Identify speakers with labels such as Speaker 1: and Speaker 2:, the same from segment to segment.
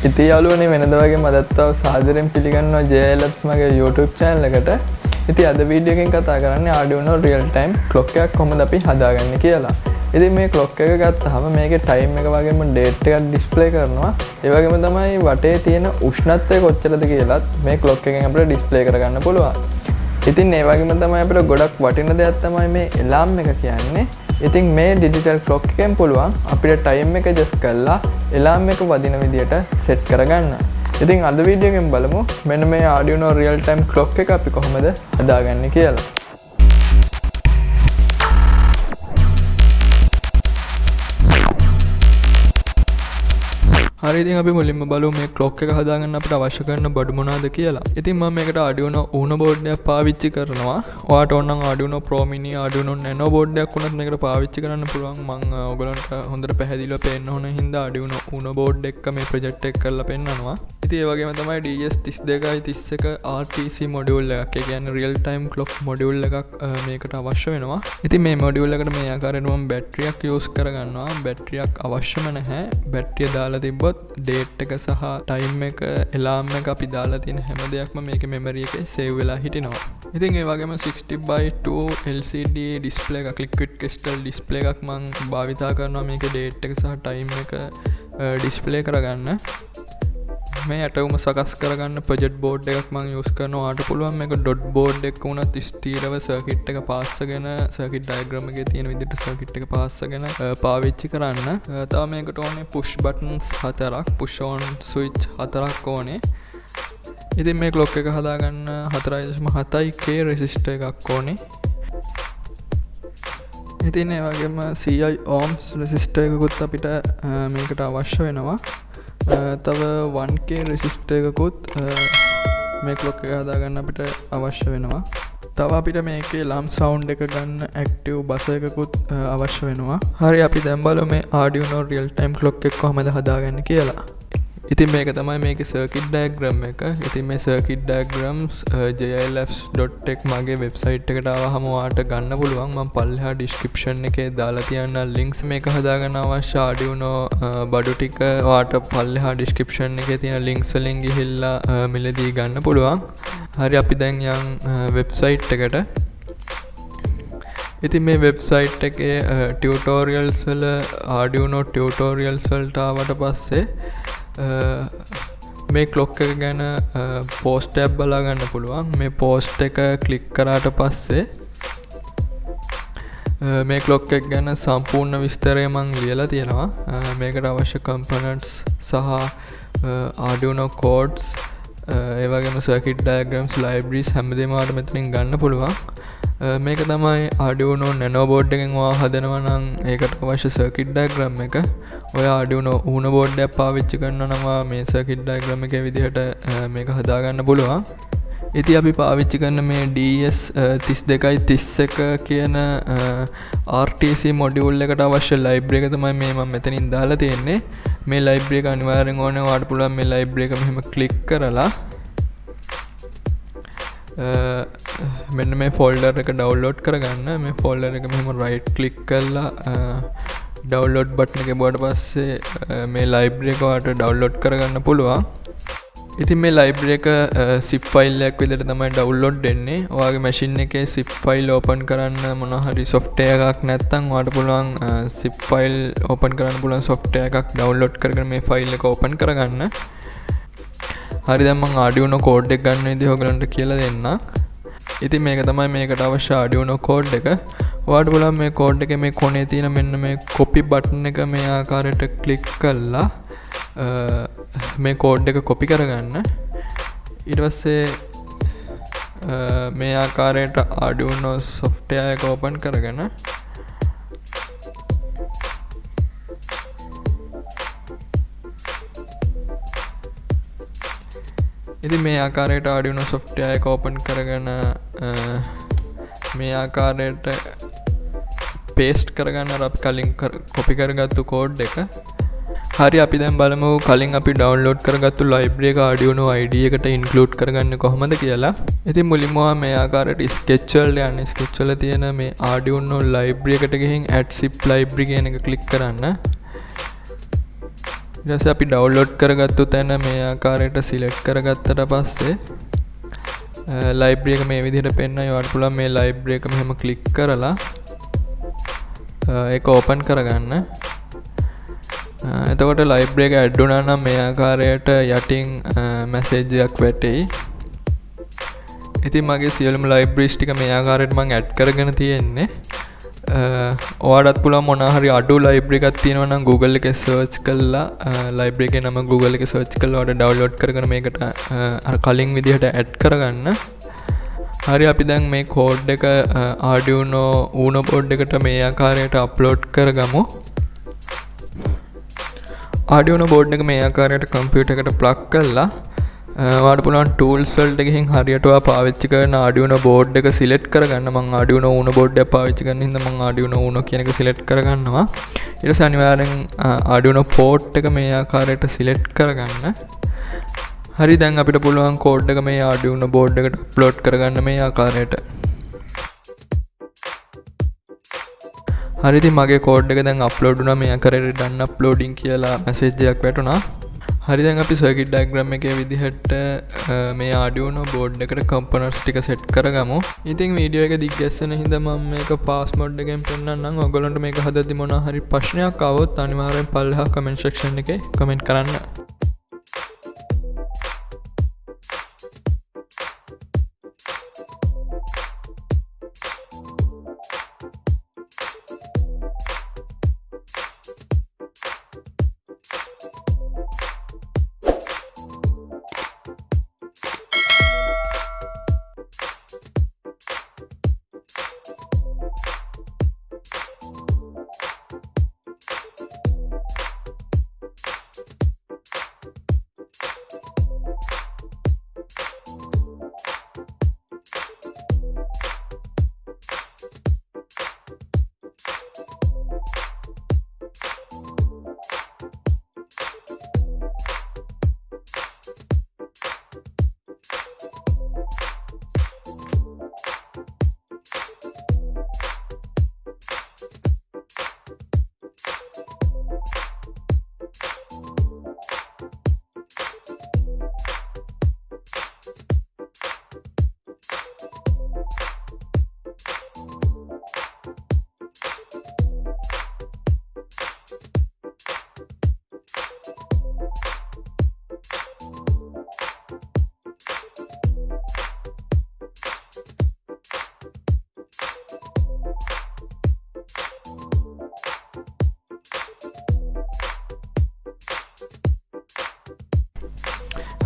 Speaker 1: ඉතින් යාළුවනේ වෙනද වගේ මදත් තව සාදරයෙන් පිළිගන්නවා JLabs මගේ YouTube channel එකට. ඉතින් අද වීඩියෝ එකෙන් කතා කරන්නේ Arduino real time clock එකක් කොහොමද අපි හදාගන්නේ කියලා. ඉතින් මේ clock එක ගත්තාම මේකේ time එක වගේම date එකක් display කරනවා. ඒ වගේම තමයි වටේ තියෙන උෂ්ණත්වය කොච්චරද කියලාත් මේ clock එකෙන් අපිට display කරගන්න පුළුවන්. ඉතින් ඒ වගේම තමයි අපිට ගොඩක් වටින දෙයක් තමයි මේ alarm එක කියන්නේ. ඉතින් මේ digital clock එකෙන් පුළුවන් අපිට time එක adjust කරලා alarm එක වදින විදියට set කරගන්න. ඉතින් අද වීඩියෝ එකෙන් බලමු මෙන්න මේ Arduino real time clock එක අපි කොහොමද හදාගන්නේ කියලා. හරි ඉතින් අපි මුලින්ම බලමු මේ clock එක හදාගන්න අපිට අවශ්‍ය කරන බඩු මොනවාද කියලා. ඉතින් මම මේකට Arduino Uno board එකක් පාවිච්චි කරනවා. ඔයාලට ඕන නම් Arduino Pro Mini, Arduino Nano board එකක් උනත් මේකට පාවිච්චි කරන්න පුළුවන්. මම ඔයගලන්ට හොඳට පැහැදිලිව පේන්න ඕන හින්දා Arduino Uno board එක මේ project එක කරලා පෙන්නනවා. ඉතින් ඒ වගේම තමයි DS3231 RTC module එකක්. ඒ කියන්නේ real time clock module එකක් මේකට අවශ්‍ය වෙනවා. ඉතින් මේ module එකට මේ ආකාරයට මම battery එකක් use කරගන්නවා. battery එකක් අවශ්‍යම නැහැ. battery දාලා තිබ්බොත් date එක සහ time එක alarm එක අපි දාලා තියෙන හැම දෙයක්ම මේකේ memory එකේ save වෙලා හිටිනවා. ඉතින් ඒ වගේම 60x2 LCD display එකක් liquid crystal display එකක් මම භාවිතා කරනවා මේකේ date එක සහ time එක display කරගන්න. මේ ඇටවුම සකස් කරගන්න project board එකක් මම use කරනවා. ඔයාලට පුළුවන් මේක dot board එකක වුණත් ස්ථිරව circuit එක පාස්සගෙන circuit diagram එකේ තියෙන විදිහට circuit එක පාස්සගෙන පාවිච්චි කරන්න. තව මේකට ඕනේ push buttons 4ක්, push on switch 4ක් ඕනේ. ඉතින් මේ clock එක හදාගන්න 4.7K resistor එකක් ඕනේ. ඉතින් ඒ වගේම CI ohms resistor එකකුත් අපිට මේකට අවශ්‍ය වෙනවා. තව 1K resistor එකකුත් මේ clock එක හදාගන්න අපිට අවශ්‍ය වෙනවා. තව අපිට මේකේ alarm sound එක ගන්න active bus එකකුත් අවශ්‍ය වෙනවා. හරි අපි දැන් බලමු මේ Arduino real time clock එක කොහොමද හදාගන්නේ කියලා. ඉතින් මේක තමයි මේකේ circuit diagram එක. ඉතින් මේ circuit diagrams jlabs.tech මගේ website එකට ආවහම ඔයාලට ගන්න පුළුවන්. මම පල්ලෙහා description එකේ දාලා තියන්න links මේක හදාගන්න අවශ්‍ය Arduino බඩු ටික ඔයාලට පල්ලෙහා description එකේ තියෙන links වලින් ගිහිල්ලා මිලදී ගන්න පුළුවන්. හරි අපි දැන් යන් website එකට. ඉතින් මේ website එකේ tutorials වල Arduino tutorials වලට ආවට පස්සේ මේ clock එක ගැන post එකක් බලා ගන්න පුළුවන්. මේ post එක click කරාට පස්සේ මේ clock එක ගැන සම්පූර්ණ විස්තරය මම ලියලා තියෙනවා. මේකට අවශ්‍ය components සහ Arduino codes ඒ වගේම circuit diagrams libraries හැමදේම ඔයාලට මෙතනින් ගන්න පුළුවන්. මේක තමයි Arduino Nano board එකෙන් ඔයා හදනවා නම් ඒකට අවශ්‍ය circuit diagram එක. ඔය Arduino Uno board එක පාවිච්චි කරනවා නම් මේ circuit diagram එකේ විදිහට මේක හදාගන්න පුළුවන්. ඉතින් අපි පාවිච්චි කරන මේ DS3231 කියන RTC module එකට අවශ්‍ය library එක තමයි මේ මම මෙතනින් දාලා තියෙන්නේ. මේ library එක අනිවාර්යෙන් ඕනේ. ඔයාලට පුළුවන් මේ library එක මෙහෙම click කරලා මෙන්න මේ folder එක download කරගන්න. මේ folder එක මෙහෙම right click කරලා download button එක බොවට පස්සේ මේ library එක ඔයාලට download කරගන්න පුළුවන්. ඉතින් මේ library එක zip file එකක් විදිහට තමයි download වෙන්නේ. ඔයාගේ machine එකේ zip file open කරන්න මොනවා හරි software එකක් නැත්නම් ඔයාලට පුළුවන් zip file open කරන්න පුළුවන් software එකක් download කරගෙන මේ file එක open කරගන්න. හරි දැන් මම Arduino code එක ගන්න විදිහ ඔයගලන්ට කියලා දෙන්නම්. ඉතින් මේක තමයි මේකට අවශ්‍ය Arduino code එක. ඔයාලට පුළුවන් මේ code එකේ මේ කොනේ තියෙන මෙන්න මේ copy button එක මේ ආකාරයට click කරලා මේ code එක copy කරගන්න. ඊට පස්සේ මේ ආකාරයට Arduino software එක open කරගෙන ඉතින් මේ ආකාරයට Arduino software එක open කරගෙන මේ ආකාරයට paste කරගන්න අපි කලින් copy කරගත්තු code එක. හරි අපි දැන් බලමු කලින් අපි download කරගත්තු library එක Arduino IDE එකට include කරගන්නේ කොහොමද කියලා. ඉතින් මුලින්ම මේ ආකාරයට sketch වල යන්නේ sketch වල තියෙන මේ Arduino library එකට ගිහින් add zip library කියන එක click කරන්න. ඊට පස්සේ අපි ඩවුන්ලෝඩ් කරගත්තු තැන මේ ආකාරයට සිලෙක්ට් කරගත්තට පස්සේ ලයිබ්‍රරි එක මේ විදිහට පෙන්නයි. ඔයාලට පුළුවන් මේ ලයිබ්‍රරි එක මෙහෙම ක්ලික් කරලා ඒක ඕපන් කරගන්න. එතකොට ලයිබ්‍රරි එක ඇඩ් වුණා නම් මේ ආකාරයට යටින් මැසේජ් එකක් වැටෙයි. ඉතින් මගේ සියලුම ලයිබ්‍රරිස් ටික මේ ආකාරයට මම ඇඩ් කරගෙන තියෙන්නේ. ඔයාලටත් පුළුවන් මොනවා හරි අඩු ලයිබ්‍රරි එකක් තියෙනවා නම් Google එකේ සර්ච් කරලා ලයිබ්‍රරි එකේ නම Google එකේ සර්ච් කරලා ඔයාලට ඩවුන්ලෝඩ් කරගෙන මේකට අර කලින් විදිහට ඇඩ් කරගන්න. හරි අපි දැන් මේ කෝඩ් එක Arduino Uno board එකට මේ ආකාරයට අප්ලෝඩ් කරගමු. Arduino board එක මේ ආකාරයට කම්පියුටර් එකට ප්ලග් කරලා ඔයාලට පුළුවන් tools වලට ගිහින් හරියට ඔයා පාවිච්චි කරන Arduino board එක සිලෙක්ට් කරගන්න. මම Arduino Uno board එක පාවිච්චි කරන හින්දා මම Arduino Uno කියන එක සිලෙක්ට් කරගන්නවා. ඊට පස්සේ අනිවාර්යෙන් Arduino port එක මේ ආකාරයට සිලෙක්ට් කරගන්න. හරි දැන් අපිට පුළුවන් කෝඩ් එක මේ Arduino board එකට අප්ලෝඩ් කරගන්න මේ ආකාරයට. හරි ඉතින් මගේ කෝඩ් එක දැන් අප්ලෝඩ් වුණා. මේ ආකාරයට done uploading කියලා මැසේජ් එකක් වැටුණා. හරි දැන් අපි සර්කිට් ඩයග්‍රෑම් එකේ විදිහට මේ Arduino board එකට components ටික සෙට් කරගමු. ඉතින් වීඩියෝ එක දිග්ගැස්සෙන හින්දා මම මේක පාස් මොඩ් එකෙන් පෙන්නන්නම්. ඔයගොල්ලන්ට මේක හදද්දි මොනවා හරි ප්‍රශ්නයක් ආවොත් අනිවාර්යෙන් පල්ලෙහා comment section එකේ comment කරන්න.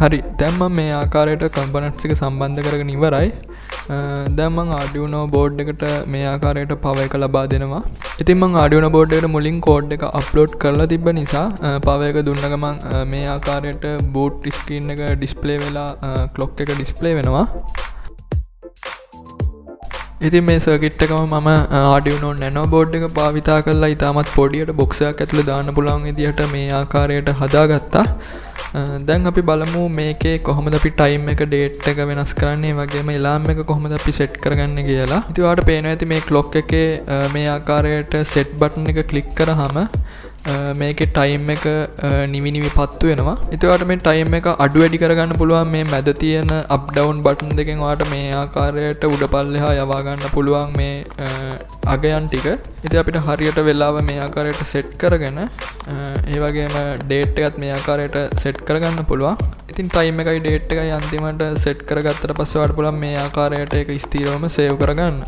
Speaker 1: හරි දැන් මම මේ ආකාරයට components එක සම්බන්ධ කරගෙන ඉවරයි. දැන් මම Arduino board එකට මේ ආකාරයට power එක ලබා දෙනවා. ඉතින් මම Arduino board එකට මුලින් code එක upload කරලා තිබ්බ නිසා power එක දුන්න ගමන් මේ ආකාරයට boot screen එක display වෙලා clock එක display වෙනවා. ඉතින් මේ circuit එකම මම Arduino Nano board එක භාවිතා කරලා ඉතාමත් පොඩියට box එකක් ඇතුලේ දාන්න පුළුවන් විදිහට මේ ආකාරයට හදාගත්තා. දැන් අපි බලමු මේකේ කොහොමද අපි time එක date එක වෙනස් කරන්නේ, වගේම alarm එක කොහොමද අපි set කරගන්නේ කියලා. ඉතින් ඔයාලට පේනවා ඇති මේ clock එකේ මේ ආකාරයට set button එක click කරාම මේකේ time එක නිවි පත්තු වෙනවා. ඉතින් ඔයාලට මේ time එක අඩු වැඩි කරගන්න පුළුවන් මේ මැද තියෙන up down button දෙකෙන් ඔයාලට මේ ආකාරයට උඩ පල්ලෙහා යවා ගන්න පුළුවන් මේ අගයන් ටික. ඉතින් අපිට හරියට වෙලාව මේ ආකාරයට set කරගෙන ඒ වගේම date එකත් මේ ආකාරයට set කරගන්න පුළුවන්. ඉතින් time එකයි date එකයි අන්තිමට set කරගත්තට පස්සේ ඔයාලට පුළුවන් මේ ආකාරයට ඒක ස්ථිරවම save කරගන්න.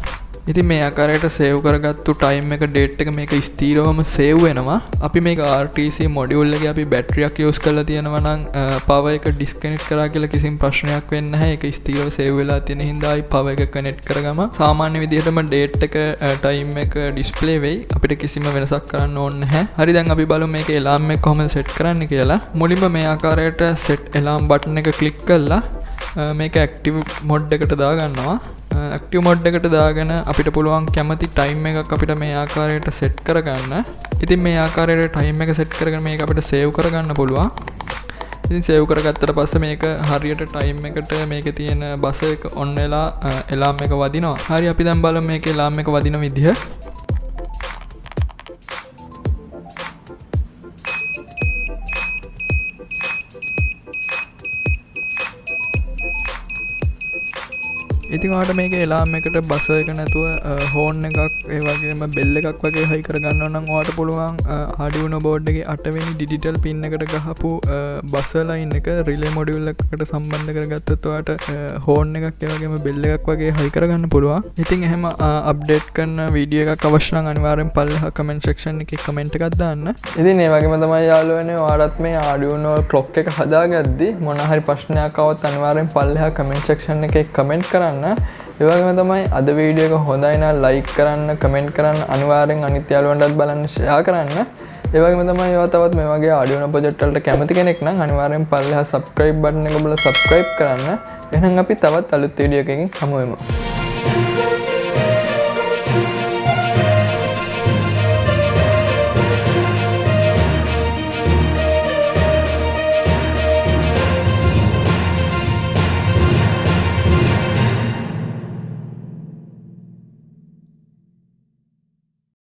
Speaker 1: ඉතින් මේ ආකාරයට save කරගත්තු time එක date එක මේක ස්ථිරවම save වෙනවා. අපි මේක RTC module එකේ අපි බැටරියක් use කරලා තියෙනවා නම් power එක disconnect කරා කියලා කිසිම ප්‍රශ්නයක් වෙන්නේ නැහැ. ඒක ස්ථිරව save වෙලා තියෙන හින්දා ආයි power එක connect කරගම සාමාන්‍ය විදිහටම date එක time එක display වෙයි. අපිට කිසිම වෙනසක් කරන්න ඕනේ නැහැ. හරි දැන් අපි බලමු මේක alarm එක කොහොමද set කරන්නේ කියලා. මුලින්ම මේ ආකාරයට set alarm button එක click කරලා මේක active mode එකට දාගන්නවා. active mode එකට දාගෙන අපිට පුළුවන් කැමති time එකක් අපිට මේ ආකාරයට set කරගන්න. ඉතින් මේ ආකාරයට time එක set කරගෙන මේක අපිට save කරගන්න පුළුවන්. ඉතින් save කරගත්තට පස්සේ මේක හරියට time එකට මේකේ තියෙන බස් එක on වෙලා alarm එක වදිනවා. හරි අපි දැන් බලමු මේකේ alarm එක වදින විදිහ. ඉතින් ඔයාලට මේක එලාම් එකට බසර් එක නැතුව හෝන් එකක් ඒ වගේම බෙල් එකක් වගේ හයි කරගන්නවා නම් ඔයාලට පුළුවන් Arduino board එකේ 8 වෙනි ඩිජිටල් පින් එකට ගහපු බසර් ලයින් එක රිලේ මොඩියුල් එකකට සම්බන්ධ කරගත්තොත් ඔයාලට හෝන් එකක් ඒ වගේම බෙල් එකක් වගේ හයි කරගන්න පුළුවන්. ඉතින් එහෙම අප්ඩේට් කරන වීඩියෝ එකක් අවශ්‍ය නම් අනිවාර්යෙන් පල්ලෙහා කමෙන්ට් සෙක්ෂන් එකේ කමෙන්ට් එකක් දාන්න. ඉතින් ඒ වගේම තමයි යාළුවනේ ඔයාලත් මේ Arduino clock එක හදාගද්දි මොන හරි ප්‍රශ්නයක් આવත් අනිවාර්යෙන් පල්ලෙහා කමෙන්ට් සෙක්ෂන් එකේ කමෙන්ට් කරන්න. ඒ වගේම තමයි අද වීඩියෝ එක හොඳයි නම් ලයික් කරන්න, කමෙන්ට් කරන්න, අනිවාර්යෙන් අනිත් යාළුවන්ටත් බලන්න ෂෙයා කරන්න. ඒ වගේම තමයි ඔයා තවත් මේ වගේ Arduino project වලට කැමති කෙනෙක් නම් අනිවාර්යෙන් පල්ලෙහා subscribe button එක ඔබලා subscribe කරන්න. එහෙනම් අපි තවත් අලුත් වීඩියෝ එකකින් හමු වෙමු.